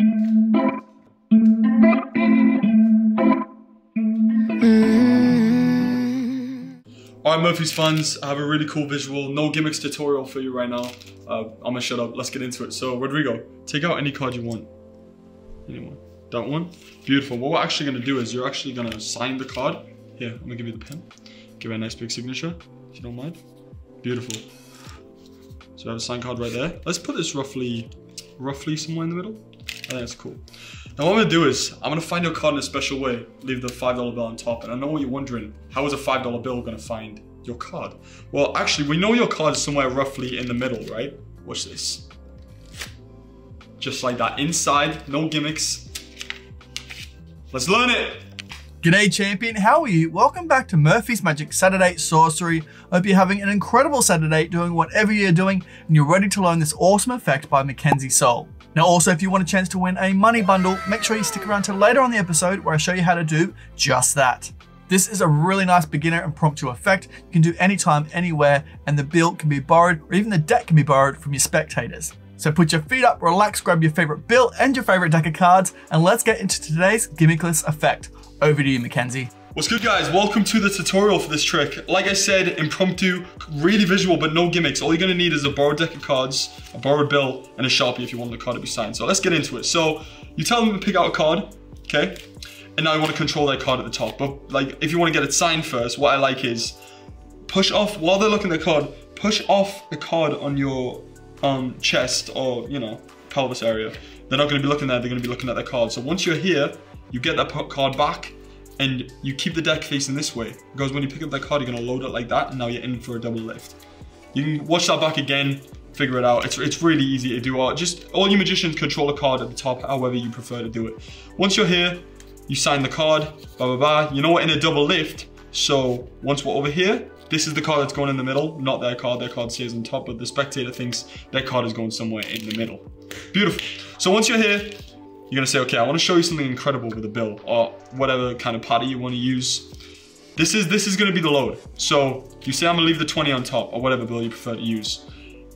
Alright Murphy's fans, I have a really cool visual, no gimmicks tutorial for you right now. I'm gonna shut up, let's get into it. So Rodrigo, take out any card you want. Anyone? That one? Beautiful. What we're actually gonna do is you're actually gonna sign the card. Here, I'm gonna give you the pen. Give it a nice big signature, if you don't mind. Beautiful. So I have a signed card right there. Let's put this roughly somewhere in the middle. I think that's cool. Now what I'm gonna do is, I'm gonna find your card in a special way. Leave the $5 bill on top. And I know what you're wondering, how is a $5 bill gonna find your card? Well, actually, we know your card is somewhere roughly in the middle, right? Watch this. Just like that, inside, no gimmicks. Let's learn it. G'day champion, how are you? Welcome back to Murphy's Magic Saturday Sorcery. I hope you're having an incredible Saturday doing whatever you're doing and you're ready to learn this awesome effect by Mackenzie Sol. Now also, if you want a chance to win a money bundle, make sure you stick around till later on the episode where I show you how to do just that. This is a really nice beginner impromptu effect you can do anytime, anywhere, and the bill can be borrowed or even the deck can be borrowed from your spectators. So put your feet up, relax, grab your favorite bill and your favorite deck of cards, and let's get into today's gimmickless effect. Over to you, Mackenzie. What's good guys, welcome to the tutorial for this trick. Like I said, impromptu, really visual, but no gimmicks. All you're gonna need is a borrowed deck of cards, a borrowed bill, and a Sharpie if you want the card to be signed. So let's get into it. So you tell them to pick out a card, okay? And now you wanna control that card at the top. But like, if you wanna get it signed first, what I like is push off, while they're looking at the card, push off the card on your chest or, you know, pelvis area. They're not gonna be looking there, they're gonna be looking at their card. So once you're here, you get that card back and you keep the deck facing this way. Because when you pick up that card, you're gonna load it like that and now you're in for a double lift. You can watch that back again, figure it out. It's really easy to do. Just all your magicians control a card at the top, however you prefer to do it. Once you're here, you sign the card, blah, blah, blah. You know we're in a double lift. So once we're over here, this is the card that's going in the middle, not their card stays on top, but the spectator thinks their card is going somewhere in the middle. Beautiful. So once you're here, you're gonna say, okay, I wanna show you something incredible with a bill or whatever kind of patty you wanna use. This is gonna be the load. So you say, I'm gonna leave the 20 on top or whatever bill you prefer to use.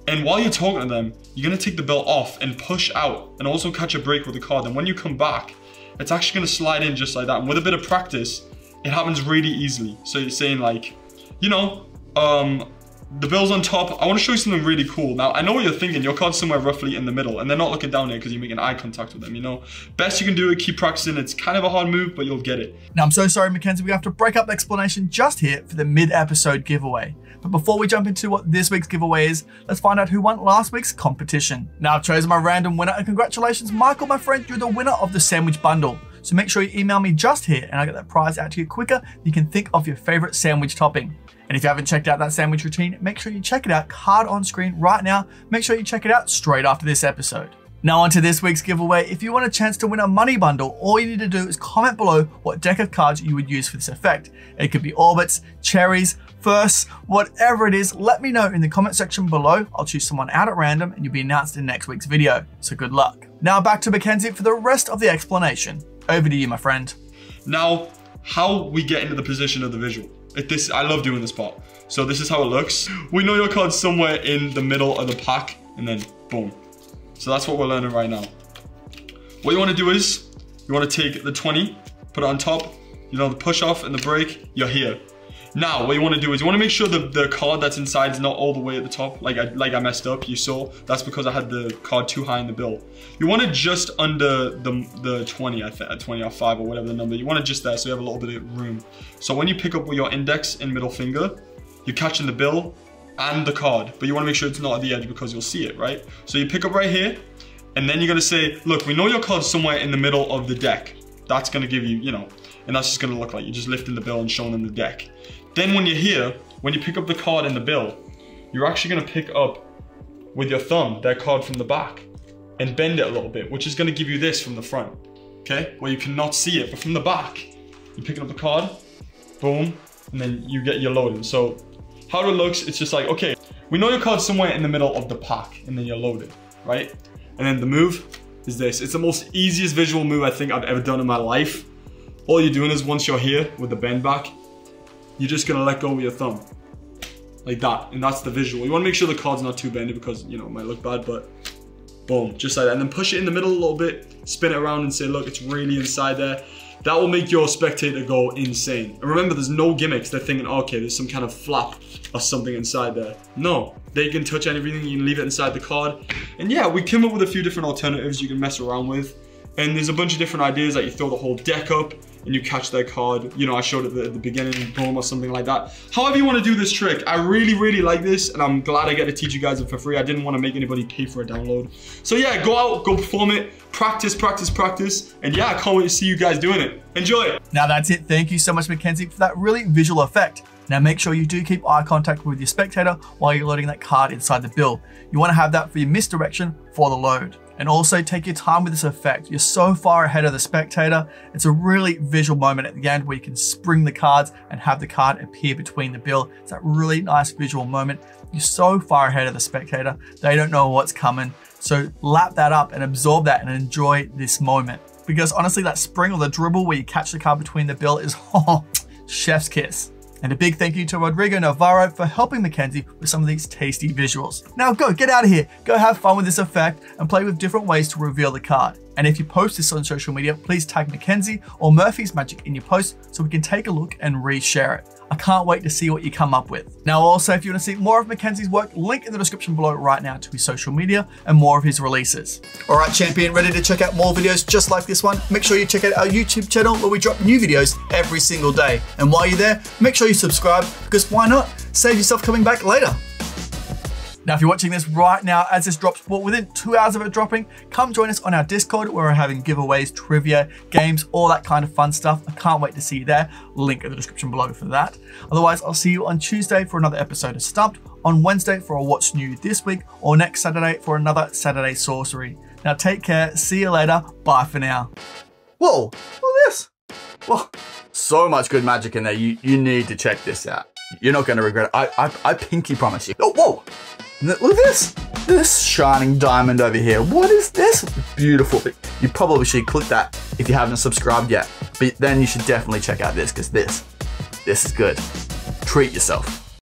And while you're talking to them, you're gonna take the bill off and push out and also catch a break with the card. And when you come back, it's actually gonna slide in just like that. And with a bit of practice, it happens really easily. So you're saying like, you know, the bill's on top. I want to show you something really cool. Now, I know what you're thinking. Your card's somewhere roughly in the middle, and they're not looking down there because you're making eye contact with them, you know? Best you can do it, keep practicing. It's kind of a hard move, but you'll get it. Now, I'm so sorry, Mackenzie. We have to break up the explanation just here for the mid-episode giveaway. But before we jump into what this week's giveaway is, let's find out who won last week's competition. Now, I've chosen my random winner, and congratulations, Michael, my friend. You're the winner of the sandwich bundle. So make sure you email me just here, and I'll get that prize out to you quicker than you can think of your favorite sandwich topping. And if you haven't checked out that sandwich routine, make sure you check it out, card on screen right now. Make sure you check it out straight after this episode. Now on to this week's giveaway. If you want a chance to win a money bundle, all you need to do is comment below what deck of cards you would use for this effect. It could be orbits, cherries, firsts, whatever it is, let me know in the comment section below. I'll choose someone out at random and you'll be announced in next week's video. So good luck. Now back to Mackenzie for the rest of the explanation. Over to you, my friend. Now, how we get into the position of the visual. I love doing this part. So this is how it looks. We know your card's somewhere in the middle of the pack, and then boom. So that's what we're learning right now. What you want to do is, you want to take the 20, put it on top, you know, the push off and the break, you're here. Now, what you want to do is you want to make sure the card that's inside is not all the way at the top, like I messed up, you saw. That's because I had the card too high in the bill. You want it just under the 20, I think, 20 or 5 or whatever the number. You want it just there so you have a little bit of room. So when you pick up with your index and middle finger, you're catching the bill and the card, but you want to make sure it's not at the edge because you'll see it, right? So you pick up right here, and then you're going to say, look, we know your card's somewhere in the middle of the deck. That's going to give you, you know, and that's just going to look like you're just lifting the bill and showing them the deck. Then when you're here, when you pick up the card in the bill, you're actually going to pick up with your thumb that card from the back and bend it a little bit, which is going to give you this from the front, okay? Where you cannot see it, but from the back, you're picking up the card, boom, and then you get your loading. So how it looks, it's just like, okay, we know your card's somewhere in the middle of the pack, and then you're loaded, right? And then the move is this. It's the most easiest visual move I think I've ever done in my life. All you're doing is once you're here with the bend back, you're just gonna let go with your thumb. Like that, and that's the visual. You wanna make sure the card's not too bendy because, you know, it might look bad, but Boom, just like that. And then push it in the middle a little bit, spin it around and say, look, it's really inside there. That will make your spectator go insane. And remember, there's no gimmicks. They're thinking, okay, there's some kind of flap or something inside there. No, they can touch anything. You can leave it inside the card. And yeah, we came up with a few different alternatives you can mess around with. And there's a bunch of different ideas, like you throw the whole deck up and you catch their card. You know, I showed it at the beginning, boom, or something like that. However you want to do this trick, I really, really like this, and I'm glad I get to teach you guys it for free. I didn't want to make anybody pay for a download. So yeah, go out, go perform it, practice, practice, practice, and yeah, I can't wait to see you guys doing it. Enjoy. Now that's it. Thank you so much, Mackenzie, for that really visual effect. Now make sure you do keep eye contact with your spectator while you're loading that card inside the bill. You want to have that for your misdirection for the load. And also take your time with this effect. You're so far ahead of the spectator. It's a really visual moment at the end where you can spring the cards and have the card appear between the bill. It's that really nice visual moment. You're so far ahead of the spectator. They don't know what's coming. So lap that up and absorb that and enjoy this moment. Because honestly, that spring or the dribble where you catch the card between the bill is chef's kiss. And a big thank you to Rodrigo Navarro for helping Mackenzie with some of these tasty visuals. Now go, get out of here. Go have fun with this effect and play with different ways to reveal the card. And if you post this on social media, please tag Mackenzie or Murphy's Magic in your post so we can take a look and reshare it. I can't wait to see what you come up with. Now also, if you want to see more of Mackenzie's work, link in the description below right now to his social media and more of his releases. All right, champion, ready to check out more videos just like this one? Make sure you check out our YouTube channel where we drop new videos every single day. And while you're there, make sure you subscribe because why not? Save yourself coming back later. Now, if you're watching this right now as this drops, well, within 2 hours of it dropping, come join us on our Discord where we're having giveaways, trivia, games, all that kind of fun stuff. I can't wait to see you there. Link in the description below for that. Otherwise, I'll see you on Tuesday for another episode of Stumped, on Wednesday for a What's New This Week, or next Saturday for another Saturday Sorcery. Now, take care. See you later. Bye for now. Whoa, look at this. Well, so much good magic in there. You need to check this out. You're not going to regret it. I pinky promise you. Oh, whoa. Look at this. This shining diamond over here. What is this? Beautiful. You probably should click that if you haven't subscribed yet. But then you should definitely check out this because this is good. Treat yourself.